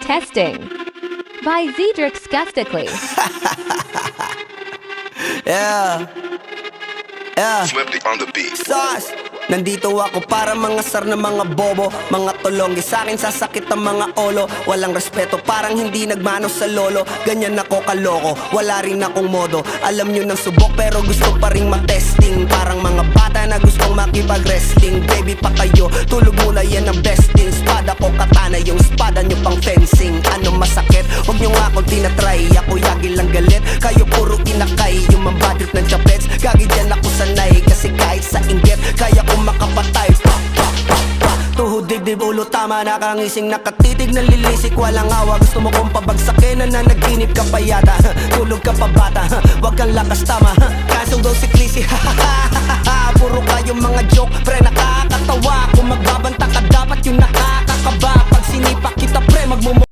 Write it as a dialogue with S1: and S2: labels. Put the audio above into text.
S1: Testing by Zedric Skeptically.
S2: Yeah.
S3: Swifty on the beat.
S2: Sauce. Nandito ako para mga sar na mga bobo, mga tulonggi sa'kin sasakit ang mga olo. Walang respeto, parang hindi nagmano sa lolo. Ganyan ako kaloko, wala rin akong modo. Alam nyo ng subok pero gusto pa rin matesting. Parang mga bata na gustong makipag-wrestling. Baby pa kayo, tulog muna yan ang besting. Spada ko katana, yung spada nyo pang fencing. Ano masakit? Huwag nyo nga akong tinatry. Ako yagi lang galit, kayo puro inakay. Yung mambadrip ng chapets, gagi dyan ako sanay. Kasi kahit sa inggit, kaya ko makapatay. Tuhod, dibdib, ulo, tama, nakangising, nakatitig, nalilisik, walang awa. Gusto mo kong pabagsakin, nananaginip ka pa yata. Tulog ka pa bata, wag kang lakas tama. Kaso daw si Clissy, puro kayong mga joke, pre, nakakatawa. Kung magbabanta ka dapat yung nakakakaba. Pag sinipa kita, pre, magmumo